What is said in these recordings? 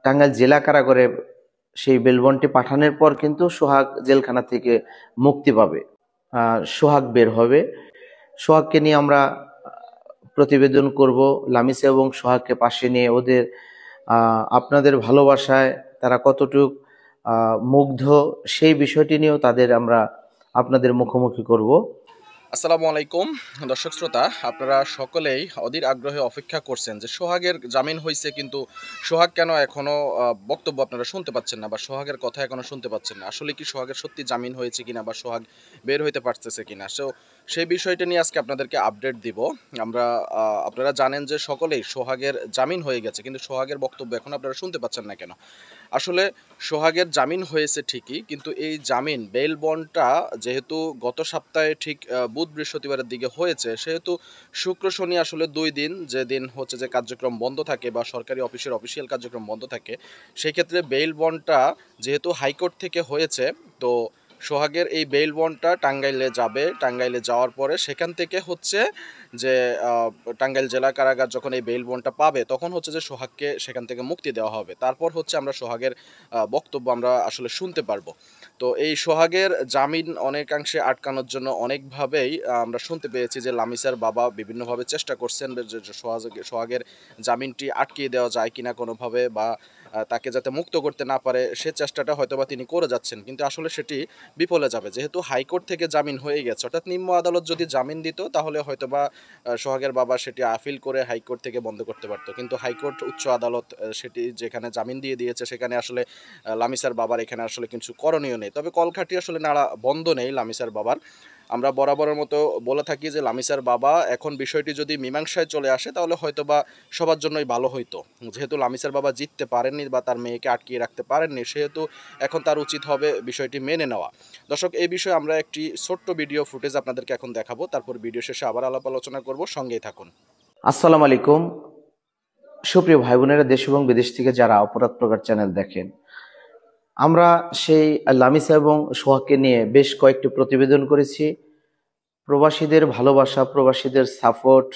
টাঙ্গাইল জেলা কারাগারে সেই বেলবনটি পাঠানোর পর কিন্তু সোহাগ জেলখানা থেকে মুক্তি পাবে। সোহাগ বের হবে। সোহাগকে নিয়ে আমরা প্রতিবেদন করব। লামিসা এবং সোহাগকে পাশে নিয়ে ওদের আপনাদের ভালোবাসায় তারা কতটুক মুগ্ধ সেই বিষয়টি নিয়েও আমরা আপনাদের মুখোমুখি করব। আসসালামু আলাইকুম দর্শক শ্রোতা, আপনারা সকলেই অধীর আগ্রহে অপেক্ষা করছেন যে সোহাগের জামিন হয়েছে, কিন্তু সোহাগ কেন এখনো বক্তব্য আপনারা শুনতে পাচ্ছেন না বা সোহাগের কথা এখনো শুনতে পাচ্ছেন না। আসলে কি সোহাগের সত্যি জামিন হয়েছে কিনা বা সোহাগ বের হইতে পারতেছে কিনা, সেই বিষয়টা নিয়ে আজকে আপনাদেরকে আপডেট দিব আমরা। আপনারা জানেন যে সকলেই সোহাগের জামিন হয়ে গেছে, কিন্তু সোহাগের বক্তব্য এখন আপনারা শুনতে পাচ্ছেন না কেন? আসলে সোহাগের জামিন হয়েছে ঠিকই, কিন্তু এই জামিন বেল বন্ডটা যেহেতু গত সপ্তাহে ঠিক বুধ বৃহস্পতিবারের দিকে হয়েছে, সেহেতু শুক্র শনি আসলে 2 দিন, যেদিন হচ্ছে যে কার্যক্রম বন্ধ থাকে বা সরকারি অফিসের অফিসিয়াল কার্যক্রম বন্ধ থাকে, সেই ক্ষেত্রে বেল বন্ডটা যেহেতু হাইকোর্ট থেকে হয়েছে, তো সোহাগের এই বেল বন্ডটা টাঙ্গাইলে যাবে। টাঙ্গাইলে যাওয়ার পরে সেখান থেকে হচ্ছে যে টাঙ্গাইল জেলা কারাগার যখন এই বেল বন্ডটা পাবে, তখন হচ্ছে যে সোহাগকে সেখান থেকে মুক্তি দেওয়া হবে। তারপর হচ্ছে আমরা সোহাগের বক্তব্য আমরা আসলে শুনতে পারবো। তো এই সোহাগের জামিন অনেকাংশে আটকানোর জন্য অনেকভাবেই আমরা শুনতে পেয়েছি যে লামিসার বাবা বিভিন্নভাবে চেষ্টা করছেন যে সোহাগের জামিনটি আটকিয়ে দেওয়া যায় কিনা কোনোভাবে, বা তাকে যাতে মুক্ত করতে না পারে সে চেষ্টাটা হয়তোবা তিনি করে যাচ্ছেন, কিন্তু আসলে সেটি বিফলে যাবে। যেহেতু হাইকোর্ট থেকে জামিন হয়ে গেছে, অর্থাৎ নিম্ন আদালত যদি জামিন দিত তাহলে হয়তোবা সোহাগের বাবা সেটি আপিল করে হাইকোর্ট থেকে বন্ধ করতে পারতো, কিন্তু হাইকোর্ট উচ্চ আদালত সেটি যেখানে জামিন দিয়ে দিয়েছে, সেখানে আসলে লামিসার বাবার এখানে আসলে কিছু করণীয় নেই। তবে কলকাঠি আসলে নাড়া বন্ধ নেই লামিসার বাবার। আমরা বরাবরের মতো বলে থাকি যে লামিসার বাবা এখন বিষয়টি যদি মীমাংসায় চলে আসে তাহলে হয়তোবা সবার জন্যই ভালো হইতো। যেহেতু লামিসার বাবা জিততে পারেননি বা তার মেয়েকে আটকিয়ে রাখতে পারেননি, সেহেতু এখন তার উচিত হবে বিষয়টি মেনে নেওয়া। দর্শক, এই বিষয়ে আমরা একটি ছোট্ট ভিডিও ফুটেজ আপনাদেরকে এখন দেখাবো, তারপর ভিডিও শেষে আবার আলাপ আলোচনা করব, সঙ্গেই থাকুন। আসসালামু আলাইকুম সুপ্রিয় ভাই বোনেরা, দেশ এবং বিদেশ থেকে যারা অপরাধ প্রকার চ্যানেল দেখেন, আমরা সেই লামিসা এবং সোহাগকে নিয়ে বেশ কয়েকটি প্রতিবেদন করেছি। প্রবাসীদের ভালোবাসা, প্রবাসীদের সাপোর্ট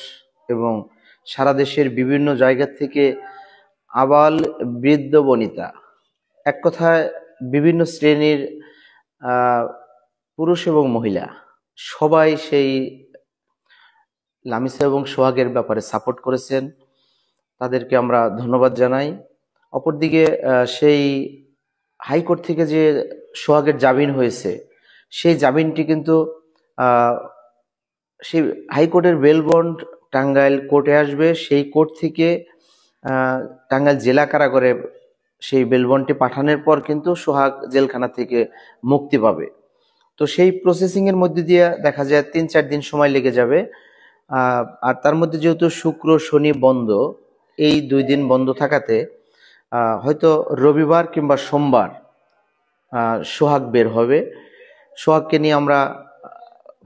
এবং সারা দেশের বিভিন্ন জায়গা থেকে আবাল বৃদ্ধ বনিতা, এক কথায় বিভিন্ন শ্রেণীর পুরুষ এবং মহিলা সবাই সেই লামিসা এবং সোহাগের ব্যাপারে সাপোর্ট করেছেন। তাদেরকে আমরা ধন্যবাদ জানাই। অপরদিকে সেই হাইকোর্ট থেকে যে সোহাগের জামিন হয়েছে, সেই জামিনটি কিন্তু সেই হাইকোর্টের বেল বন্ড টাঙ্গাইল কোর্টে আসবে। সেই কোর্ট থেকে টাঙ্গাইল জেলা কারাগারে সেই বেল বন্ডটি পাঠানোর পর কিন্তু সোহাগ জেলখানা থেকে মুক্তি পাবে। তো সেই প্রসেসিং এর মধ্যে দিয়ে দেখা যায় 3-4 দিন সময় লেগে যাবে। আর তার মধ্যে যেহেতু শুক্র শনি বন্ধ, এই 2 দিন বন্ধ থাকাতে হয়তো রবিবার কিংবা সোমবার সোহাগ বের হবে। সোহাগকে নিয়ে আমরা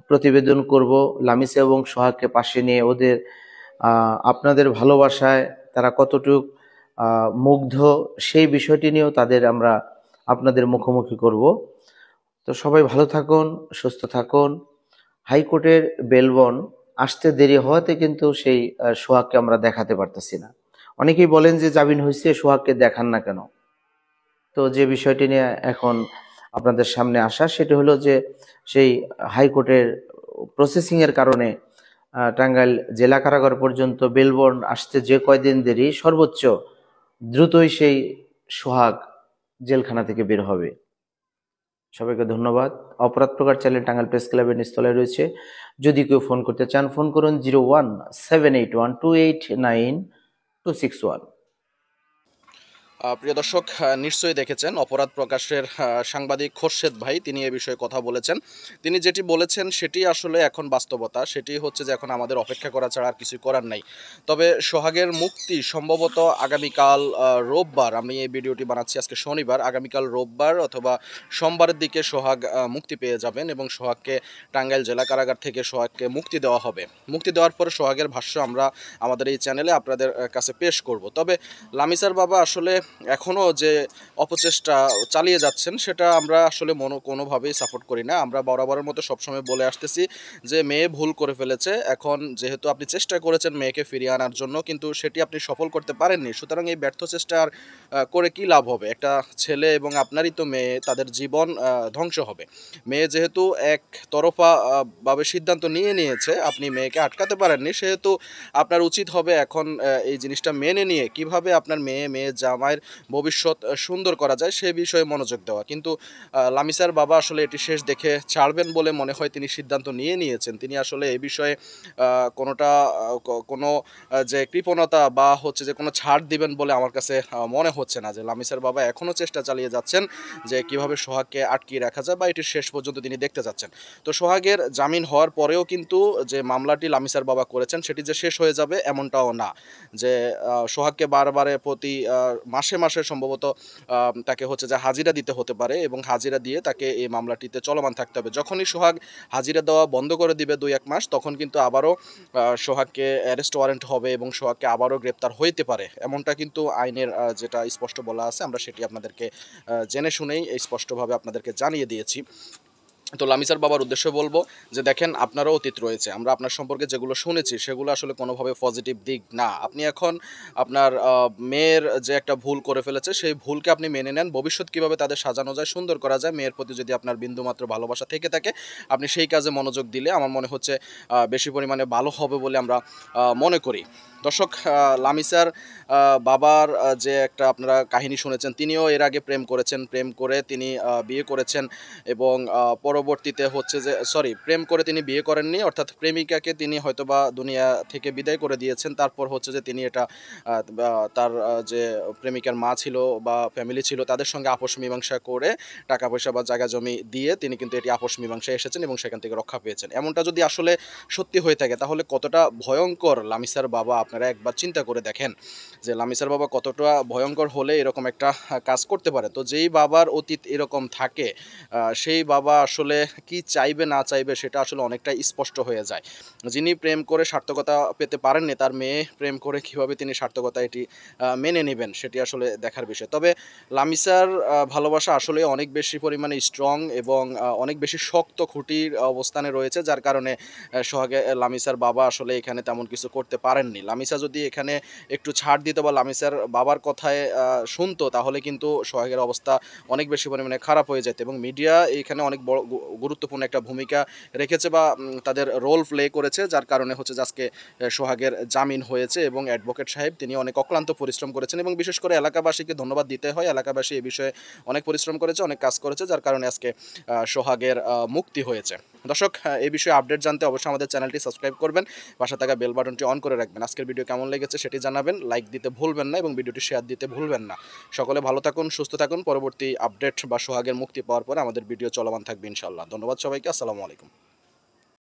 প্রতিবেদন করব। লামিসা এবং সোহাগকে পাশে নিয়ে ওদের আপনাদের ভালোবাসায় তারা কতটুক মুগ্ধ সেই বিষয়টি নিয়েও আমরা আপনাদের মুখোমুখি করব। তো সবাই ভালো থাকুন, সুস্থ থাকুন। হাইকোর্টের বেলবন আসতে দেরি হওয়াতে কিন্তু সেই সোহাগকে আমরা দেখাতে পারতেছি না। অনেকেই বলেন যে জামিন হয়েছে, সোহাগকে দেখান না কেন? তো যে বিষয়টি নিয়ে এখন আপনাদের সামনে আসা, সেটা হলো যে সেই হাইকোর্টের প্রসেসিং এর কারণে টাঙ্গাইল জেলা কারাগার পর্যন্ত বেলবন আসতে যে কয়দিন দেরি, সর্বোচ্চ দ্রুতই সেই সোহাগ জেলখানা থেকে বের হবে। সবাইকে ধন্যবাদ। অপরাধ প্রকার চ্যানেল টাঙ্গাইল প্রেস ক্লাবের নিচতলায় রয়েছে। যদি কেউ ফোন করতে চান, ফোন করুন 01-781-289-261। প্রিয় দর্শক, নিশ্চয়ই দেখেছেন অপরাধ প্রকাশের সাংবাদিক খোরশেদ ভাই, তিনি এ বিষয়ে কথা বলেছেন। তিনি যেটি বলেছেন সেটি আসলে এখন বাস্তবতা। সেটি হচ্ছে যে এখন আমাদের অপেক্ষা করা ছাড়া আর কিছু করার নাই। তবে সোহাগের মুক্তি সম্ভবত আগামীকাল রোববার, আমি এই ভিডিওটি বানাচ্ছি আজকে শনিবার, আগামীকাল রোববার অথবা সোমবারের দিকে সোহাগ মুক্তি পেয়ে যাবেন এবং সোহাগকে টাঙ্গাইল জেলা কারাগার থেকে সোহাগকে মুক্তি দেওয়া হবে। মুক্তি দেওয়ার পরে সোহাগের ভাষ্য আমরা আমাদের এই চ্যানেলে আপনাদের কাছে পেশ করব। তবে লামিসার বাবা আসলে এখনও যে অপচেষ্টা চালিয়ে যাচ্ছেন সেটা আমরা আসলে কোনোভাবেই সাপোর্ট করি না। আমরা বরাবরের মতো সবসময় বলে আসতেছি যে মেয়ে ভুল করে ফেলেছে। এখন যেহেতু আপনি চেষ্টা করেছেন মেয়েকে ফিরিয়ে আনার জন্য, কিন্তু সেটি আপনি সফল করতে পারেননি। সুতরাং এই ব্যর্থ চেষ্টা আর করে কি লাভ হবে? একটা ছেলে এবং আপনারই তো মেয়ে, তাদের জীবন ধ্বংস হবে। মেয়ে যেহেতু একতরফা ভাবে সিদ্ধান্ত নিয়েছে, আপনি মেয়েকে আটকাতে পারেননি, সেহেতু আপনার উচিত হবে এখন এই জিনিসটা মেনে নিয়ে কিভাবে আপনার মেয়ে জামাইয়ের ভবিষ্যৎ সুন্দর করা যায় সে বিষয়ে মনোযোগ দেওয়া। কিন্তু লামিসার বাবা আসলে এটি শেষ দেখে ছাড়বেন বলে মনে হয় তিনি সিদ্ধান্ত নিয়েছেন। তিনি আসলে এই বিষয়ে কোনোটা কোনো যে কৃপণতা বা হচ্ছে যে কোনো ছাড় দিবেন বলে আমার কাছে মনে হচ্ছে না। যে লামিসার বাবা এখনও চেষ্টা চালিয়ে যাচ্ছেন যে কিভাবে সোহাগকে আটকিয়ে রাখা যায় বা এটির শেষ পর্যন্ত তিনি দেখতে যাচ্ছেন। তো সোহাগের জামিন হওয়ার পরেও কিন্তু যে মামলাটি লামিসার বাবা করেছেন সেটি যে শেষ হয়ে যাবে এমনটাও না। যে সোহাগকে বারে প্রতি মাসে সম্ভবত তাকে হচ্ছে যে হাজিরা দিতে হতে পারে এবং হাজিরা দিয়ে তাকে এই মামলাটিতে চলমান থাকতে হবে। যখনই সোহাগ হাজিরা দেওয়া বন্ধ করে দিবে ২-১ মাস, তখন কিন্তু আবারও সোহাগকে অ্যারেস্ট ওয়ারেন্ট হবে এবং সোহাগকে আবারও গ্রেপ্তার হইতে পারে। এমনটা কিন্তু আইনের যেটা স্পষ্ট বলা আছে, আমরা সেটি আপনাদেরকে জেনে শুনেই স্পষ্টভাবে আপনাদেরকে জানিয়ে দিয়েছি। তো লামিসার বাবার উদ্দেশ্যে বলবো যে দেখেন, আপনারও অতীত রয়েছে। আমরা আপনার সম্পর্কে যেগুলো শুনেছি সেগুলো আসলে কোনোভাবে পজিটিভ দিক না। আপনি এখন আপনার মেয়ের যে একটা ভুল করে ফেলেছে সেই ভুলকে আপনি মেনে নেন। ভবিষ্যৎ কীভাবে তাদের সাজানো যায়, সুন্দর করা যায়, মেয়ের প্রতি যদি আপনার বিন্দুমাত্র ভালোবাসা থেকে থাকে, আপনি সেই কাজে মনোযোগ দিলে আমার মনে হচ্ছে বেশি পরিমাণে ভালো হবে বলে আমরা মনে করি। দর্শক, লামিসার বাবার যে একটা আপনারা কাহিনী শুনেছেন, তিনিও এর আগে প্রেম করেছেন। প্রেম করে তিনি বিয়ে করেছেন এবং পরবর্তীতে হচ্ছে যে প্রেম করে তিনি বিয়ে করেননি, অর্থাৎ প্রেমিকাকে তিনি হয়তোবা দুনিয়া থেকে বিদায় করে দিয়েছেন। তারপর হচ্ছে যে তিনি এটা তার যে প্রেমিকার মা ছিল বা ফ্যামিলি ছিল তাদের সঙ্গে আপোষ মীমাংসা করে টাকা পয়সা বা জায়গা জমি দিয়ে তিনি কিন্তু এটি আপোষ মীমাংসায় এসেছেন এবং সেখান থেকে রক্ষা পেয়েছেন। এমনটা যদি আসলে সত্যি হয়ে থাকে তাহলে কতটা ভয়ঙ্কর লামিসার বাবা, আপনারা একবার চিন্তা করে দেখেন যে লামিসার বাবা কতটা ভয়ঙ্কর হলে এরকম একটা কাজ করতে পারে। তো যেই বাবার অতীত এরকম থাকে, সেই বাবা আসলে কি চাইবে না চাইবে সেটা আসলে অনেকটা স্পষ্ট হয়ে যায়। যিনি প্রেম করে সার্থকতা পেতে পারেননি, তার মেয়ে প্রেম করে কিভাবে তিনি সার্থকতা এটি মেনে নেবেন সেটি আসলে দেখার বিষয়। তবে লামিসার ভালোবাসা আসলে অনেক বেশি পরিমাণে স্ট্রং এবং অনেক বেশি শক্ত খুঁটির অবস্থানে রয়েছে, যার কারণে সোহাগে লামিসার বাবা আসলে এখানে তেমন কিছু করতে পারেননি। লামিসা যদি এখানে একটু ছাড় দিত বা লামিসার বাবার কথায় শুনতো, তাহলে কিন্তু সোহাগের অবস্থা অনেক বেশি পরিমাণে খারাপ হয়ে যেত এবং মিডিয়া এইখানে অনেক বড় গুরুত্বপূর্ণ একটা ভূমিকা রেখেছে বা তাদের রোল প্লে করেছে, যার কারণে হচ্ছে যে আজকে সোহাগের জামিন হয়েছে এবং অ্যাডভোকেট সাহেব তিনি অনেক অক্লান্ত পরিশ্রম করেছেন এবং বিশেষ করে এলাকাবাসীকে ধন্যবাদ দিতে হয়। এলাকাবাসী এই বিষয়ে অনেক পরিশ্রম করেছে, অনেক কাজ করেছে, যার কারণে আজকে সোহাগের মুক্তি হয়েছে। দর্শক, এই বিষয়ে আপডেট জানতে অবশ্যই আমাদের চ্যানেলটি সাবস্ক্রাইব করবেন, পাশে থাকা বেল বাটনটি অন করে রাখবেন। আজকের ভিডিও কেমন লেগেছে সেটি জানাবেন, লাইক দিতে ভুলবেন না এবং ভিডিওটি শেয়ার দিতে ভুলবেন না। সকলে ভালো থাকুন, সুস্থ থাকুন। পরবর্তী আপডেট বা সোহাগের মুক্তি পাওয়ার পরে আমাদের ভিডিও চলমান থাকবে ইনশাআল্লাহ। ধন্যবাদ সবাইকে। আসসালামু আলাইকুম।